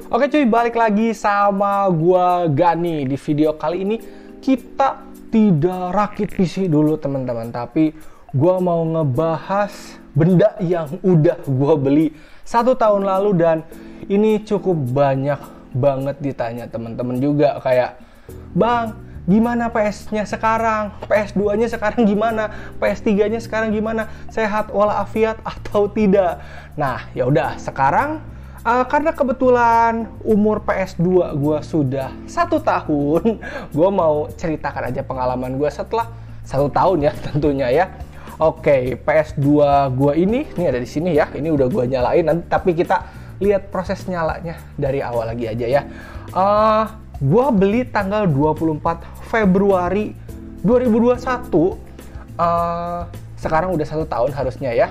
Oke cuy, balik lagi sama gua Gani. Di video kali ini kita tidak rakit PC dulu teman-teman, tapi gua mau ngebahas benda yang udah gua beli 1 tahun lalu dan ini cukup banyak banget ditanya teman-teman juga, kayak bang, gimana PS-nya sekarang? PS2-nya sekarang gimana? PS3-nya sekarang gimana? Sehat walafiat atau tidak? Nah, ya udah sekarang karena kebetulan umur PS2 gue sudah 1 tahun, gue mau ceritakan aja pengalaman gue setelah 1 tahun ya tentunya ya. Oke, PS2 gue ini ada di sini ya. Ini udah gue nyalain nanti, tapi kita lihat proses nyalanya dari awal lagi aja ya. Gue beli tanggal 24 Februari 2021. Sekarang udah 1 tahun harusnya ya.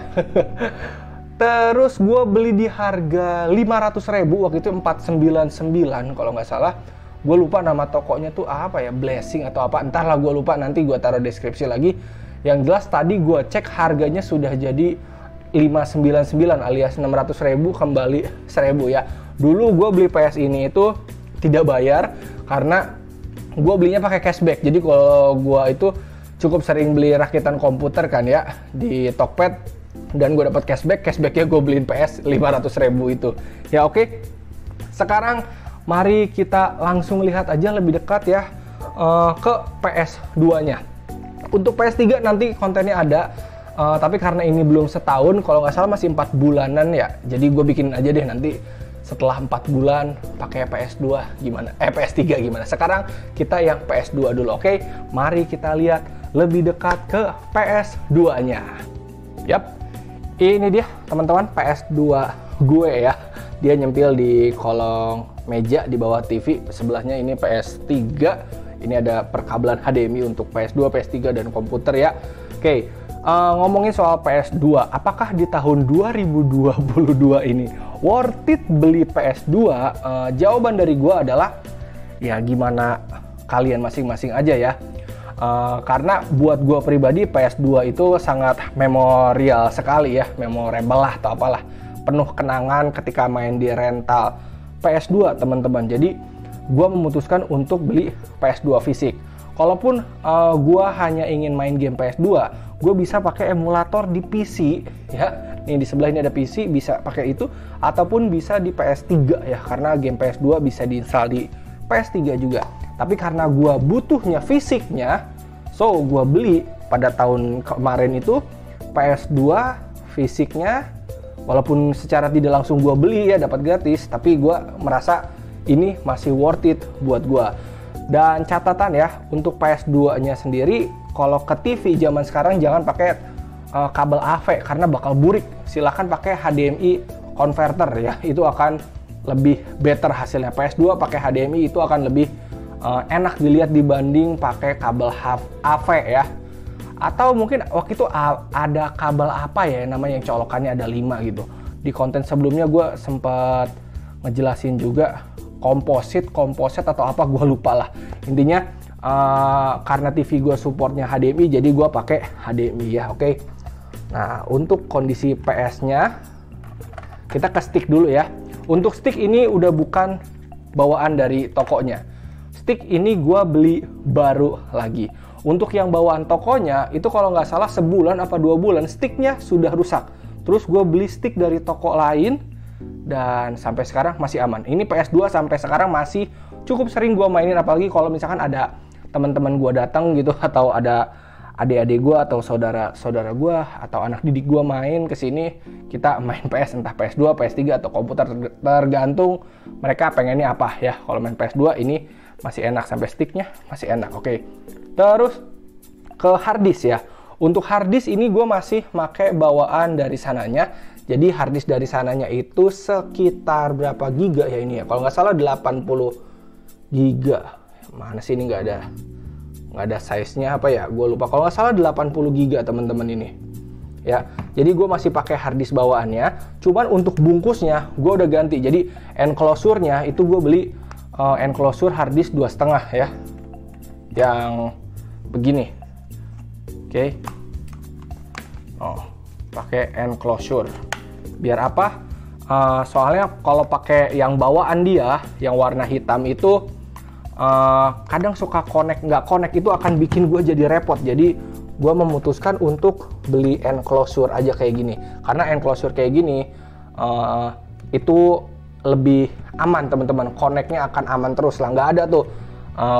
Terus gue beli di harga 500.000, waktu itu 499 kalau nggak salah. Gue lupa nama tokonya tuh apa ya, Blessing atau apa, entahlah gue lupa, nanti gue taruh deskripsi lagi. Yang jelas tadi gue cek harganya sudah jadi 599 alias 600.000 kembali 1.000 ya. Dulu gue beli PS ini itu tidak bayar karena gue belinya pakai cashback. Jadi kalau gue itu cukup sering beli rakitan komputer kan ya di Tokped, dan gue dapat cashbacknya gue beliin PS 500.000 itu ya. Oke, sekarang mari kita langsung lihat aja lebih dekat ya ke PS2 nya. Untuk PS3 nanti kontennya ada, tapi karena ini belum setahun, kalau nggak salah masih 4 bulanan ya, jadi gue bikinin aja deh nanti setelah 4 bulan pakai PS2 gimana, PS3 gimana. Sekarang kita yang PS2 dulu. Oke, mari kita lihat lebih dekat ke PS2 nya. Yap, ini dia teman-teman PS2 gue ya. Dia nyempil di kolong meja di bawah TV. Sebelahnya ini PS3. Ini ada perkabelan HDMI untuk PS2, PS3 dan komputer ya. Oke, ngomongin soal PS2, apakah di tahun 2022 ini worth it beli PS2? Jawaban dari gue adalah ya gimana kalian masing-masing aja ya. Karena buat gue pribadi PS2 itu sangat memorial sekali ya, memorable lah atau apalah, penuh kenangan ketika main di rental PS2 teman-teman. Jadi gue memutuskan untuk beli PS2 fisik. Kalaupun gue hanya ingin main game PS2, gue bisa pakai emulator di PC ya. Nih di sebelah ini ada PC, bisa pakai itu, ataupun bisa di PS3 ya, karena game PS2 bisa diinstal di PS3 juga. Tapi karena gue butuhnya fisiknya, so gue beli pada tahun kemarin itu PS2 fisiknya. Walaupun secara tidak langsung gue beli ya, dapat gratis, tapi gue merasa ini masih worth it buat gue. Dan catatan ya, untuk PS2 nya sendiri, kalau ke TV zaman sekarang jangan pakai kabel AV karena bakal burik. Silahkan pakai HDMI converter ya, itu akan lebih better hasilnya. PS2 pakai HDMI itu akan lebih enak dilihat dibanding pakai kabel AV ya. Atau mungkin waktu itu ada kabel apa ya namanya yang colokannya ada 5 gitu. Di konten sebelumnya gue sempat ngejelasin juga komposit atau apa, gue lupa lah. Intinya karena TV gue supportnya HDMI, jadi gue pakai HDMI ya. Oke. Nah, untuk kondisi PS-nya kita ke stick dulu ya. Untuk stick ini udah bukan bawaan dari tokonya. Stick ini gue beli baru lagi. Untuk yang bawaan tokonya itu kalau nggak salah sebulan apa 2 bulan sticknya sudah rusak. Terus gue beli stick dari toko lain dan sampai sekarang masih aman. Ini PS2 sampai sekarang masih cukup sering gue mainin, apalagi kalau misalkan ada teman-teman gue datang gitu, atau ada adik-adik gue atau saudara gue atau anak didik gue main ke sini, kita main PS, entah PS2, PS3 atau komputer, tergantung mereka pengennya apa ya. Kalau main PS2 ini masih enak, sampai sticknya masih enak. Oke. Terus ke harddisk ya. Untuk harddisk ini gue masih pakai bawaan dari sananya. Jadi harddisk dari sananya itu sekitar berapa giga ya ini ya? Kalau nggak salah 80 giga. Mana sih ini nggak ada size-nya apa ya? Gue lupa. Kalau nggak salah 80 giga teman-teman ini. Ya, jadi gue masih pakai harddisk bawaannya. Cuman untuk bungkusnya gue udah ganti. Jadi enclosure-nya itu gue beli enclosure harddisk 2,5 ya. Yang begini. Oke. Oh, pakai enclosure. Biar apa? Soalnya kalau pakai yang bawaan dia, yang warna hitam itu kadang suka nggak connect, itu akan bikin gue jadi repot. Jadi gue memutuskan untuk beli enclosure aja kayak gini. Karena enclosure kayak gini itu lebih aman teman-teman. Connect-nya akan aman terus lah. Nggak ada tuh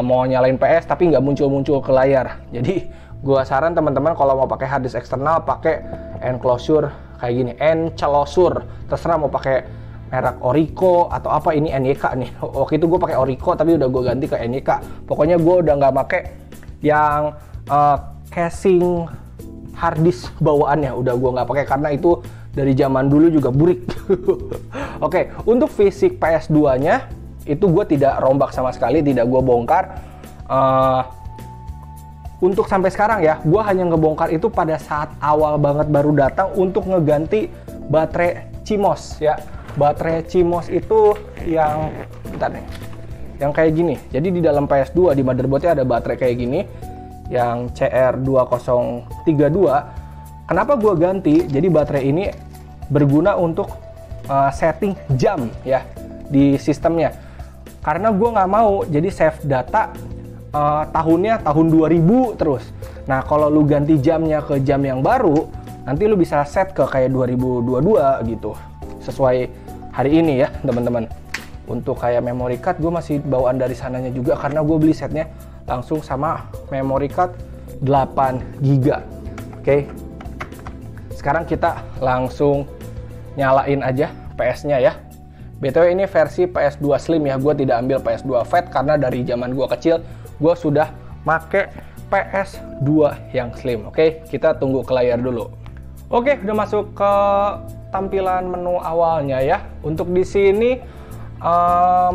mau nyalain PS tapi nggak muncul-muncul ke layar. Jadi gue saran teman-teman kalau mau pakai harddisk eksternal, pakai enclosure kayak gini, enclosure. Terserah mau pakai merek Orico atau apa, ini NYK nih. Waktu itu gue pakai Orico tapi udah gue ganti ke NYK. Pokoknya gue udah nggak pakai yang casing harddisk bawaannya, udah gue nggak pakai karena itu dari zaman dulu juga burik. Oke, untuk fisik PS2-nya itu gue tidak rombak sama sekali, tidak gue bongkar. Untuk sampai sekarang ya, gue hanya ngebongkar itu pada saat awal banget baru datang untuk ngeganti baterai CMOS ya. Baterai CMOS itu yang, bentar nih, yang kayak gini. Jadi di dalam PS2 di motherboardnya ada baterai kayak gini, yang CR2032. Kenapa gue ganti? Jadi baterai ini berguna untuk setting jam ya di sistemnya. Karena gue nggak mau jadi save data tahunnya tahun 2000 terus. Nah kalau lu ganti jamnya ke jam yang baru, nanti lu bisa set ke kayak 2022 gitu, sesuai hari ini ya teman-teman. Untuk kayak memory card gue masih bawaan dari sananya juga, karena gue beli setnya langsung sama memory card 8 GB. Oke, sekarang kita langsung nyalain aja PS-nya ya. BTW ini versi PS2 Slim ya, gue tidak ambil PS2 Fat karena dari zaman gue kecil gue sudah make PS2 yang Slim. Oke, kita tunggu ke layar dulu. Oke, udah masuk ke tampilan menu awalnya ya. Untuk di sini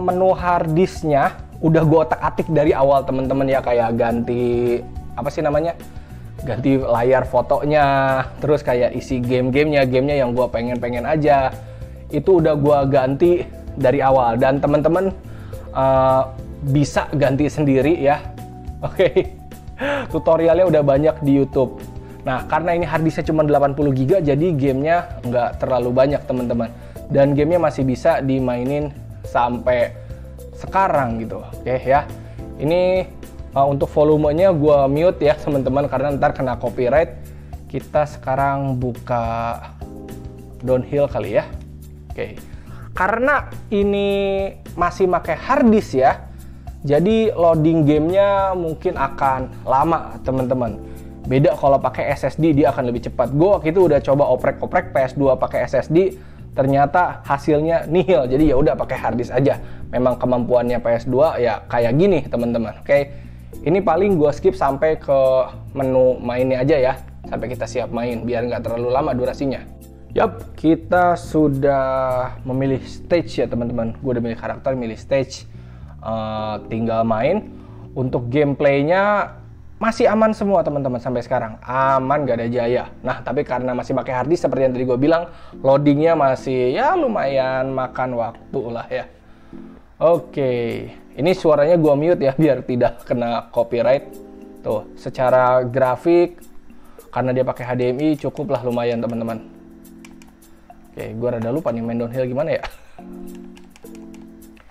menu harddisknya udah gue otak-atik dari awal teman-teman ya, kayak ganti apa sih namanya? Ganti layar fotonya, terus kayak isi gamenya yang gue pengen aja. Itu udah gue ganti dari awal, dan teman-teman bisa ganti sendiri ya. Oke. Tutorialnya udah banyak di YouTube. Nah, karena ini harddisknya cuma 80 GB, jadi gamenya nggak terlalu banyak teman-teman. Dan gamenya masih bisa dimainin sampai sekarang gitu. Oke ya. Ini untuk volumenya gue mute ya teman-teman, karena ntar kena copyright. Kita sekarang buka downhill kali ya. Oke. Karena ini masih pakai harddisk ya, jadi loading gamenya mungkin akan lama teman-teman. Beda kalau pakai SSD, dia akan lebih cepat. Gue waktu itu udah coba oprek-oprek PS2 pakai SSD, ternyata hasilnya nihil. Jadi ya udah pakai harddisk aja. Memang kemampuannya PS2 ya kayak gini teman-teman. Oke, ini paling gue skip sampai ke menu mainnya aja ya, sampai kita siap main biar nggak terlalu lama durasinya. Yap, kita sudah memilih stage ya teman-teman. Gue udah milih karakter, milih stage. Tinggal main. Untuk gameplaynya masih aman semua teman-teman sampai sekarang, aman, gak ada jaya. Nah tapi karena masih pakai harddisk seperti yang tadi gue bilang, loadingnya masih ya lumayan makan waktu lah ya. Oke, ini suaranya gue mute ya biar tidak kena copyright. Tuh, secara grafik karena dia pakai HDMI cukup lah, lumayan teman-teman. Oke, gue rada lupa nih main downhill gimana ya.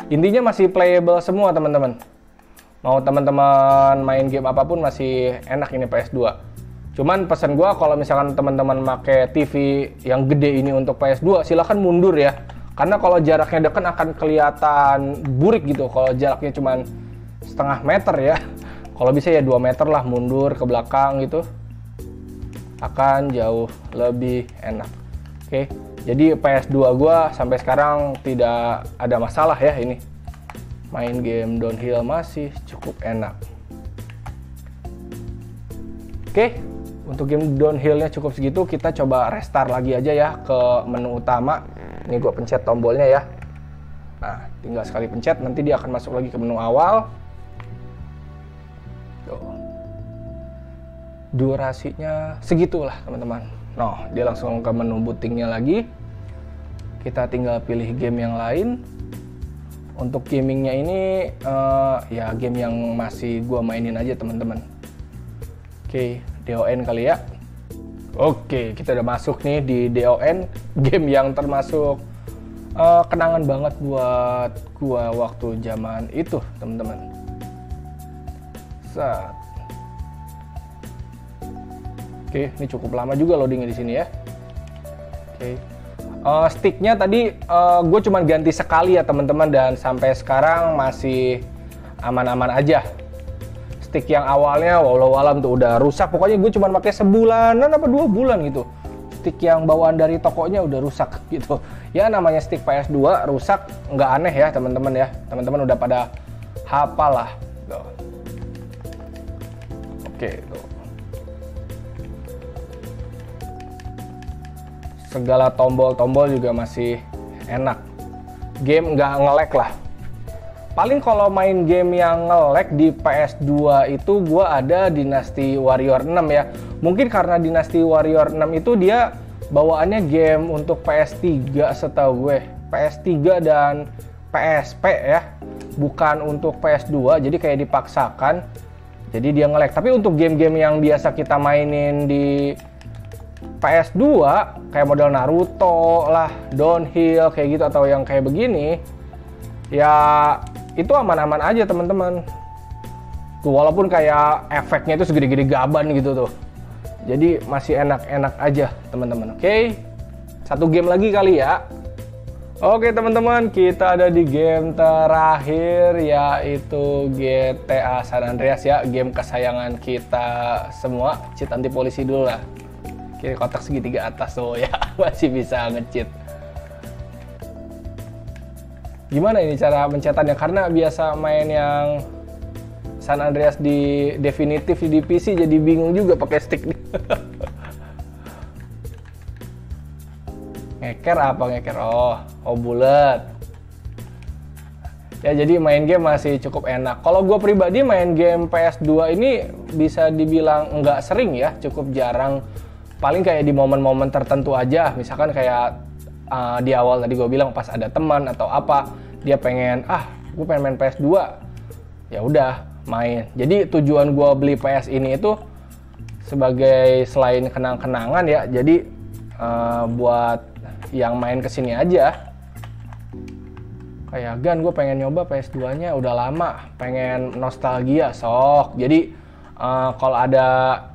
Intinya masih playable semua teman-teman. Mau teman-teman main game apapun masih enak ini PS2. Cuman pesan gue kalau misalkan teman-teman pakai TV yang gede ini untuk PS2, silahkan mundur ya. Karena kalau jaraknya dekat akan kelihatan burik gitu. Kalau jaraknya cuman setengah meter ya, kalau bisa ya 2 meter lah mundur ke belakang gitu, akan jauh lebih enak. Oke. Jadi PS2 gue sampai sekarang tidak ada masalah ya ini. Main game downhill masih cukup enak. Oke, untuk game downhillnya cukup segitu. Kita coba restart lagi aja ya ke menu utama. Ini gue pencet tombolnya ya. Nah, tinggal sekali pencet, nanti dia akan masuk lagi ke menu awal. Tuh. Durasinya segitulah teman-teman. Nah, dia langsung ke menu bootingnya lagi. Kita tinggal pilih game yang lain. Untuk gamingnya ini ya game yang masih gua mainin aja teman-teman. Oke, DON kali ya. Oke, kita udah masuk nih di DON, game yang termasuk kenangan banget buat gua waktu zaman itu, teman-teman. Set. Oke, ini cukup lama juga loadingnya di sini ya. Oke. Sticknya tadi gue cuma ganti sekali ya teman-teman, dan sampai sekarang masih aman-aman aja. Stick yang awalnya walau alam tuh udah rusak, pokoknya gue cuma pakai sebulanan apa 2 bulan gitu. Stick yang bawaan dari tokonya udah rusak gitu. Ya namanya stick PS2 rusak nggak aneh ya teman-teman ya. Teman-teman udah pada hafal lah. Tuh. Oke, tuh. Segala tombol-tombol juga masih enak. Game nggak nge-lag lah. Paling kalau main game yang nge-lag di PS2 itu gua ada Dynasty Warrior 6 ya. Mungkin karena Dynasty Warrior 6 itu dia bawaannya game untuk PS3 setahu gue. PS3 dan PSP ya. Bukan untuk PS2, jadi kayak dipaksakan. Jadi dia nge-lag. Tapi untuk game-game yang biasa kita mainin di PS2 kayak model Naruto lah, Downhill kayak gitu, atau yang kayak begini, ya itu aman-aman aja teman-teman. Tuh walaupun kayak efeknya itu segede-gede gaban gitu tuh. Jadi masih enak-enak aja teman-teman. Oke. Satu game lagi kali ya. Oke teman-teman, kita ada di game terakhir yaitu GTA San Andreas ya, game kesayangan kita semua. Cheat anti polisi dulu lah. Oke, kotak segitiga atas tuh ya, masih bisa nge-cheat. Gimana ini cara mencetannya? Karena biasa main yang San Andreas di definitif di PC, jadi bingung juga pakai stick. Ngeker apa ngeker? Oh bulat. Ya jadi main game masih cukup enak. Kalau gue pribadi main game PS2 ini bisa dibilang nggak sering ya, cukup jarang. Paling kayak di momen-momen tertentu aja, misalkan kayak di awal tadi gue bilang pas ada teman atau apa, dia pengen gue pengen main PS2, ya udah main. Jadi tujuan gue beli PS ini itu sebagai selain kenang-kenangan ya, jadi buat yang main kesini aja. Kayak Gan, gue pengen nyoba PS2-nya udah lama, pengen nostalgia sok. Jadi kalau ada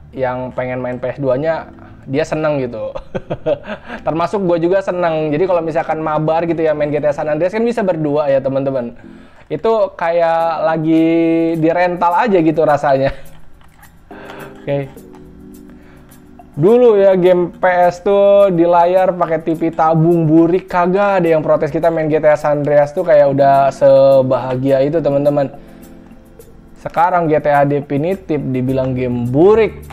yang pengen main PS2-nya, dia seneng gitu. Termasuk gue juga seneng. Jadi kalau misalkan mabar gitu ya main GTA San Andreas kan bisa berdua ya teman-teman. Itu kayak lagi di rental aja gitu rasanya. Oke. Dulu ya game PS tuh di layar pakai TV tabung burik, kagak ada yang protes kita main GTA San Andreas tuh kayak udah sebahagia itu teman-teman. Sekarang GTA definitif dibilang game burik.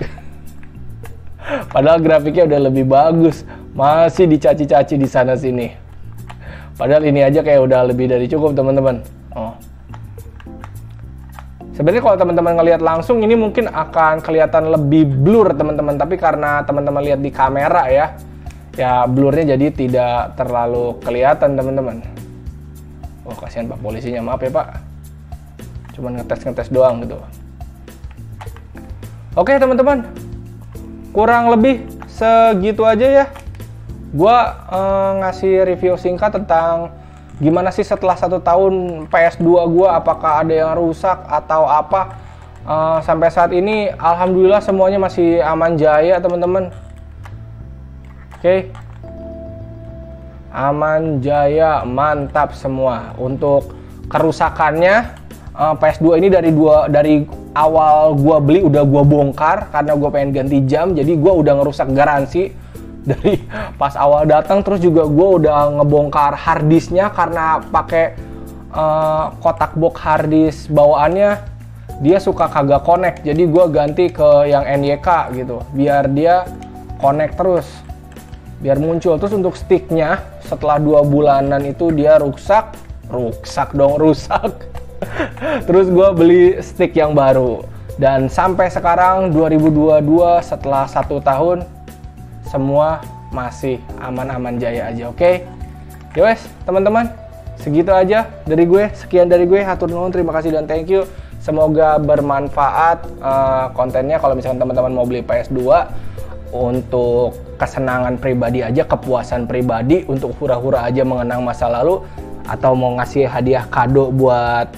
Padahal grafiknya udah lebih bagus, masih dicaci-caci di sana sini. Padahal ini aja kayak udah lebih dari cukup teman-teman. Sebenarnya kalau teman-teman ngelihat langsung ini mungkin akan kelihatan lebih blur teman-teman, tapi karena teman-teman lihat di kamera ya blurnya jadi tidak terlalu kelihatan teman-teman. Oh kasihan Pak polisinya, maaf ya Pak. Cuman ngetes doang gitu. Oke teman-teman. Kurang lebih segitu aja ya. Gua ngasih review singkat tentang gimana sih setelah 1 tahun PS2 gua, apakah ada yang rusak atau apa. Sampai saat ini alhamdulillah semuanya masih aman jaya teman-teman. Oke. Aman jaya, mantap semua. Untuk kerusakannya PS2 ini dari awal gua beli udah gua bongkar karena gua pengen ganti jam, jadi gua udah ngerusak garansi dari pas awal datang. Terus juga gua udah ngebongkar harddisknya karena pakai kotak box harddisk bawaannya dia suka kagak connect, jadi gua ganti ke yang NYK gitu biar dia connect terus, biar muncul. Terus untuk sticknya setelah 2 bulanan itu dia rusak. Terus gue beli stick yang baru, dan sampai sekarang 2022 setelah 1 tahun semua masih aman-aman jaya aja. Oke. Yowes teman-teman, segitu aja dari gue. Sekian dari gue, hatur nuhun, terima kasih dan thank you. Semoga bermanfaat kontennya. Kalau misalkan teman-teman mau beli PS2 untuk kesenangan pribadi aja, kepuasan pribadi, untuk hura-hura aja mengenang masa lalu, atau mau ngasih hadiah kado buat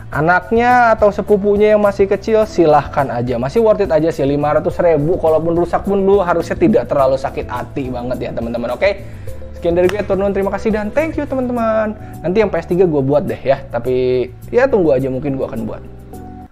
anaknya atau sepupunya yang masih kecil, silahkan aja. Masih worth it aja sih, 500.000. Kalaupun rusak pun lu harusnya tidak terlalu sakit hati banget ya teman-teman, oke? Sekian dari gue, Turnun. Terima kasih dan thank you teman-teman. Nanti yang PS3 gue buat deh ya, tapi ya tunggu aja, mungkin gue akan buat.